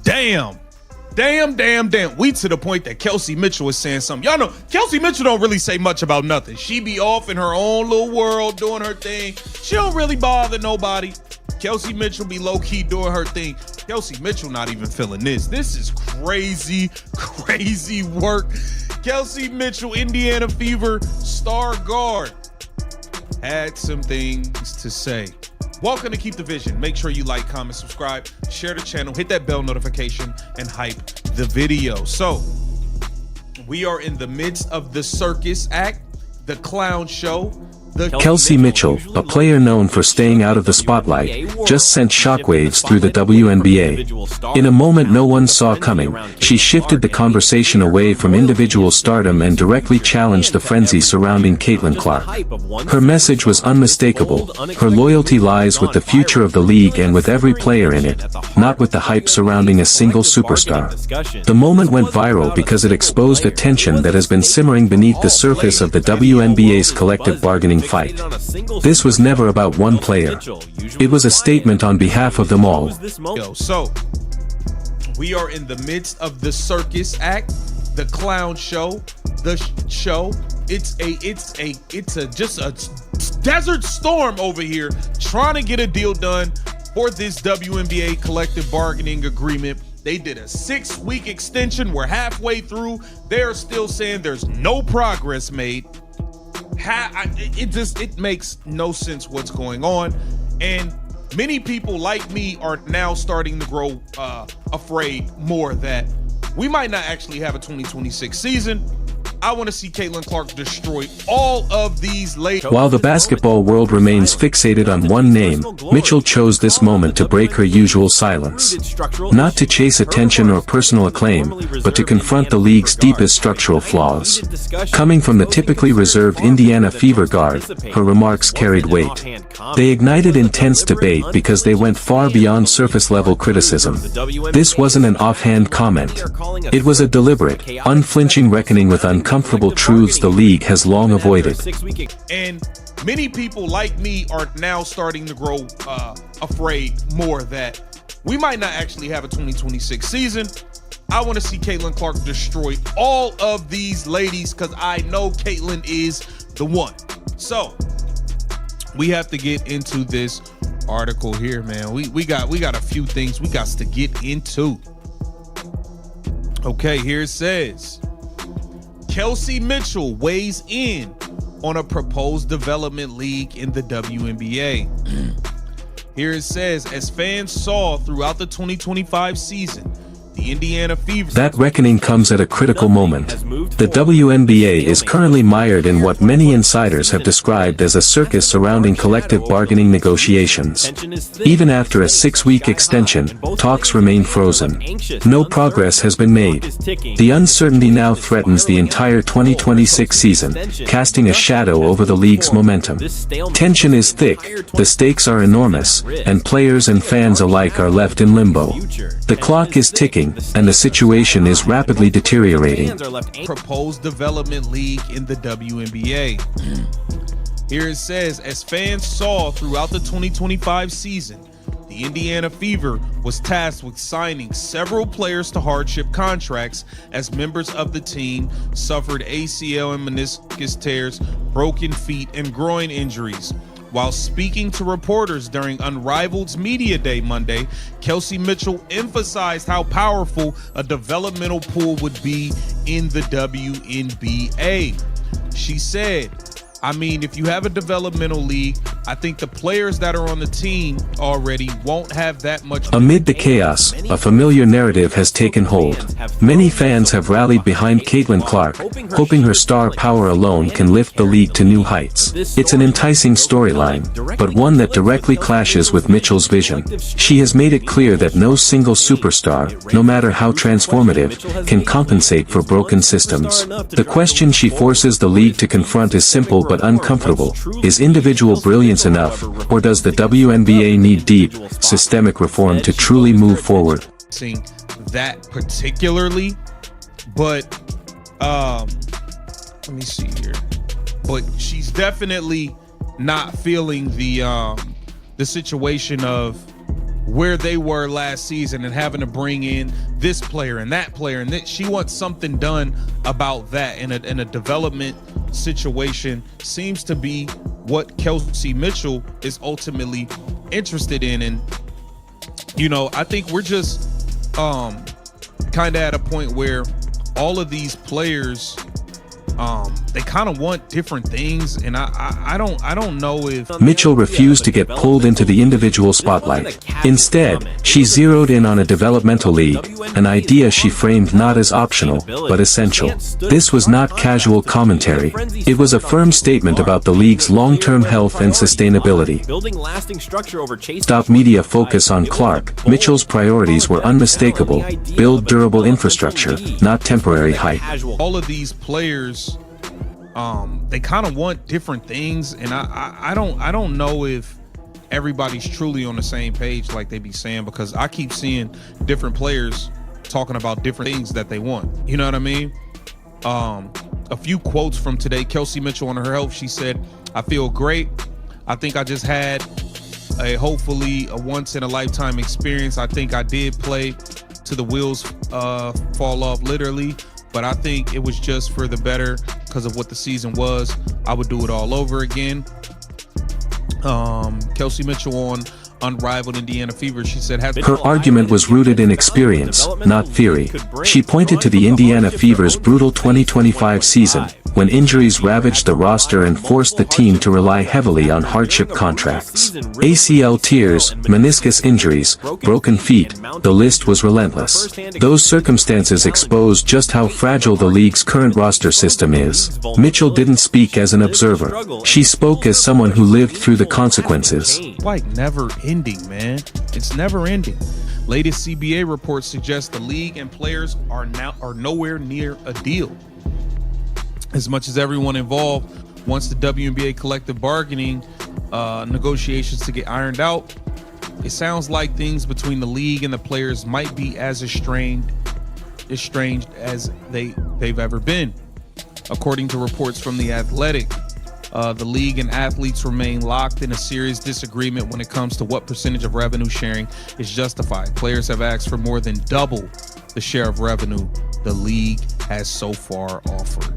Damn. We to the point that Kelsey Mitchell is saying something. Y'all know Kelsey Mitchell don't really say much about nothing. She be off in her own little world doing her thing. She don't really bother nobody. Kelsey Mitchell be low-key doing her thing. Kelsey Mitchell not even feeling this. This is crazy work. Kelsey Mitchell, Indiana Fever star guard, had some things to say. Welcome to Keep the Vision. Make sure you like, comment, subscribe, share the channel, hit that bell notification, and hype the video. So, we are in the midst of the circus act, the clown show. Kelsey Mitchell, a player known for staying out of the spotlight, just sent shockwaves through the WNBA. In a moment no one saw coming, she shifted the conversation away from individual stardom and directly challenged the frenzy surrounding Caitlin Clark. Her message was unmistakable. Her loyalty lies with the future of the league and with every player in it, not with the hype surrounding a single superstar. The moment went viral because it exposed a tension that has been simmering beneath the surface of the WNBA's collective bargaining fight. This was never about one player. It was a statement on behalf of them all. So, we are in the midst of the circus act, the clown show, the show. It's just a desert storm over here trying to get a deal done for this WNBA collective bargaining agreement. They did a 6-week extension. We're halfway through. They're still saying there's no progress made. It makes no sense what's going on, and many people like me are now starting to grow afraid more that we might not actually have a 2026 season. I want to see Caitlin Clark destroy all of these ladies. While the basketball world remains fixated on one name, Mitchell chose this moment to break her usual silence. Not to chase attention or personal acclaim, but to confront the league's deepest structural flaws. Coming from the typically reserved Indiana Fever guard, her remarks carried weight. They ignited intense debate because they went far beyond surface-level criticism. This wasn't an offhand comment. It was a deliberate, unflinching reckoning with uncomfortable truths the league has long avoided. And many people like me are now starting to grow afraid more that we might not actually have a 2026 season. I want to see Caitlin Clark destroy all of these ladies because I know Caitlin is the one. So we have to get into this article here, man. We got a few things we got to get into. Okay, here it says, Kelsey Mitchell weighs in on a proposed development league in the WNBA. Here it says, as fans saw throughout the 2025 season, the Indiana Fever. That reckoning comes at a critical moment. The WNBA is currently mired in what many insiders have described as a circus surrounding collective bargaining negotiations. Even after a 6-week extension, talks remain frozen. No progress has been made. The uncertainty now threatens the entire 2026 season, casting a shadow over the league's momentum. Tension is thick, the stakes are enormous, and players and fans alike are left in limbo. The clock is ticking, and the situation is rapidly deteriorating. Proposed development league in the WNBA. Here it says, as fans saw throughout the 2025 season, the Indiana Fever was tasked with signing several players to hardship contracts as members of the team suffered ACL and meniscus tears, broken feet, and groin injuries. While speaking to reporters during Unrivaled's Media Day Monday, Kelsey Mitchell emphasized how powerful a developmental pool would be in the WNBA. She said, I mean, if you have a developmental league, I think the players that are on the team already won't have that much. Amid the chaos, a familiar narrative has taken hold. Many fans have rallied behind Caitlin Clark, hoping her star power alone can lift the league to new heights. It's an enticing storyline, but one that directly clashes with Mitchell's vision. She has made it clear that no single superstar, no matter how transformative, can compensate for broken systems. The question she forces the league to confront is simple but uncomfortable. Is individual brilliance enough, or does the WNBA need deep, systemic reform to truly move forward? Seeing that particularly, but let me see here. But she's definitely not feeling the situation of where they were last season and having to bring in this player and that player, and she wants something done about that in a development situation. Seems to be what Kelsey Mitchell is ultimately interested in. And you know, I think we're just kind of at a point where all of these players, they kind of want different things, and I don't know if Mitchell refused to get pulled into the individual spotlight. Instead, she zeroed in on a developmental league, an idea she framed not as optional, but essential. This was not casual commentary. It was a firm statement about the league's long-term health and sustainability. Stop media focus on Clark. Mitchell's priorities were unmistakable: build durable infrastructure, not temporary hype. All of these players, they kind of want different things, and I don't know if everybody's truly on the same page like they be saying, because I keep seeing different players talking about different things that they want. You know what I mean? A few quotes from today. Kelsey Mitchell on her health. She said, "I feel great. I think I just had hopefully a once in a lifetime experience. I think I did play to the wheels fall off, literally. But I think it was just for the better because of what the season was. I would do it all over again." Kelsey Mitchell on Unrivaled Indiana Fever, she said, her argument was rooted in experience, not theory. She pointed to the Indiana Fever's brutal 2025 season, when injuries ravaged the roster and forced the team to rely heavily on hardship contracts. ACL tears, meniscus injuries, broken feet, the list was relentless. Those circumstances expose just how fragile the league's current roster system is. Mitchell didn't speak as an observer. She spoke as someone who lived through the consequences. Like never ending, man. It's never ending. Latest CBA reports suggest the league and players are nowhere near a deal. As much as everyone involved wants the WNBA collective bargaining negotiations to get ironed out, it sounds like things between the league and the players might be as estranged as they've ever been. According to reports from The Athletic, the league and athletes remain locked in a serious disagreement when it comes to what percentage of revenue sharing is justified. Players have asked for more than double the share of revenue the league has so far offered.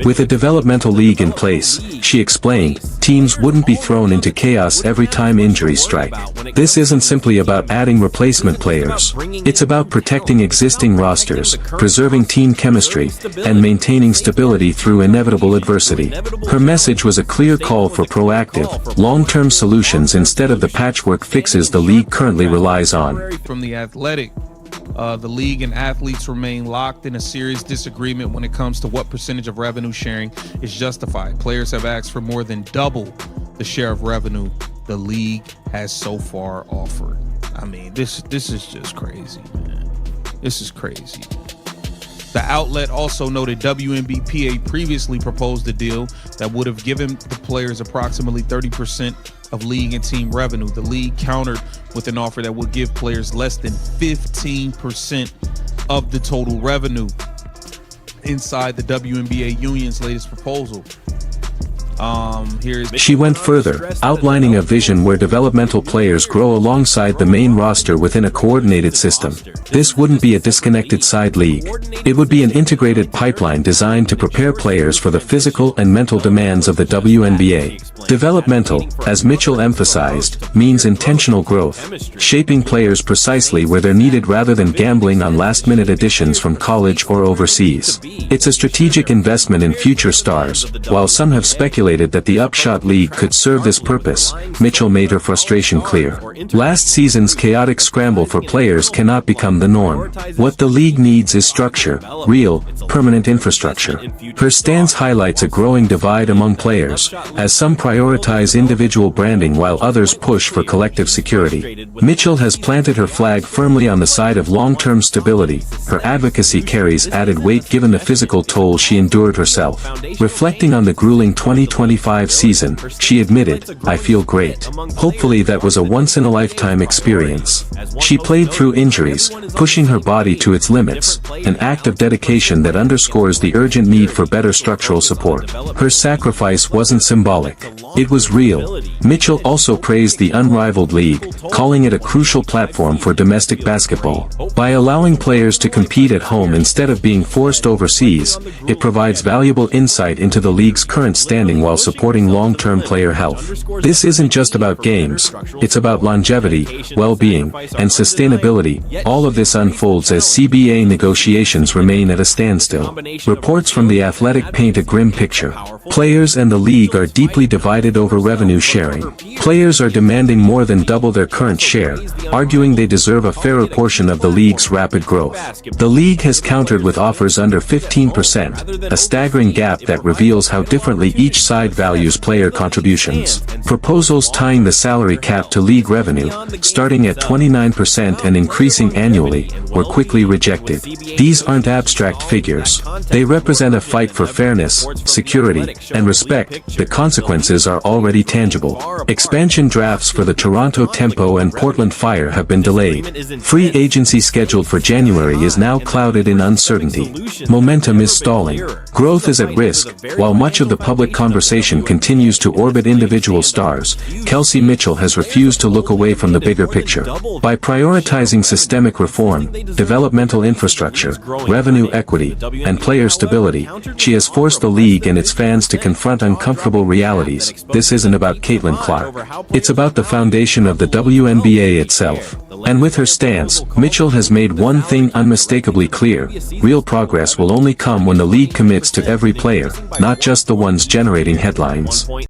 With a developmental league in place, she explained, teams wouldn't be thrown into chaos every time injuries strike. This isn't simply about adding replacement players. It's about protecting existing rosters, preserving team chemistry, and maintaining stability through inevitable adversity. Her message was a clear call for proactive, long-term solutions instead of the patchwork fixes the league currently relies on. From The Athletic, the league and athletes remain locked in a serious disagreement when it comes to what percentage of revenue sharing is justified. Players have asked for more than double the share of revenue the league has so far offered. I mean, this is just crazy, man. This is crazy. The outlet also noted WNBPA previously proposed a deal that would have given the players approximately 30% of league and team revenue. The league countered with an offer that would give players less than 15% of the total revenue inside the WNBA union's latest proposal. She went further, outlining a vision where developmental players grow alongside the main roster within a coordinated system. This wouldn't be a disconnected side league. It would be an integrated pipeline designed to prepare players for the physical and mental demands of the WNBA. Developmental, as Mitchell emphasized, means intentional growth, shaping players precisely where they're needed rather than gambling on last-minute additions from college or overseas. It's a strategic investment in future stars. While some have speculated that the Upshot League could serve this purpose, Mitchell made her frustration clear. Last season's chaotic scramble for players cannot become the norm. What the league needs is structure, real, permanent infrastructure. Her stance highlights a growing divide among players, as some prioritize individual branding while others push for collective security. Mitchell has planted her flag firmly on the side of long-term stability. Her advocacy carries added weight given the physical toll she endured herself. Reflecting on the grueling 2025 season, she admitted, "I feel great. Hopefully that was a once-in-a-lifetime experience." She played through injuries, pushing her body to its limits, an act of dedication that underscores the urgent need for better structural support. Her sacrifice wasn't symbolic. It was real. Mitchell also praised the unrivaled league, calling it a crucial platform for domestic basketball. By allowing players to compete at home instead of being forced overseas, it provides valuable insight into the league's current standing while supporting long-term player health. This isn't just about games, it's about longevity, well-being, and sustainability. All of this unfolds as CBA negotiations remain at a standstill. Reports from The Athletic paint a grim picture. Players and the league are deeply divided over revenue sharing. Players are demanding more than double their current share, arguing they deserve a fairer portion of the league's rapid growth. The league has countered with offers under 15%, a staggering gap that reveals how differently each side values player contributions. Proposals tying the salary cap to league revenue, starting at 29% and increasing annually, were quickly rejected. These aren't abstract figures. They represent a fight for fairness, security, and respect. The consequences are already tangible. Expansion drafts for the Toronto Tempo and Portland Fire have been delayed. Free agency scheduled for January is now clouded in uncertainty. Momentum is stalling. Growth is at risk. While much of the public conversation continues to orbit individual stars, Kelsey Mitchell has refused to look away from the bigger picture. By prioritizing systemic reform, developmental infrastructure, revenue equity, and player stability, she has forced the league and its fans to confront uncomfortable realities. This isn't about Caitlin Clark. It's about the foundation of the WNBA itself. And with her stance, Mitchell has made one thing unmistakably clear: real progress will only come when the league commits to every player, not just the ones generating headlines.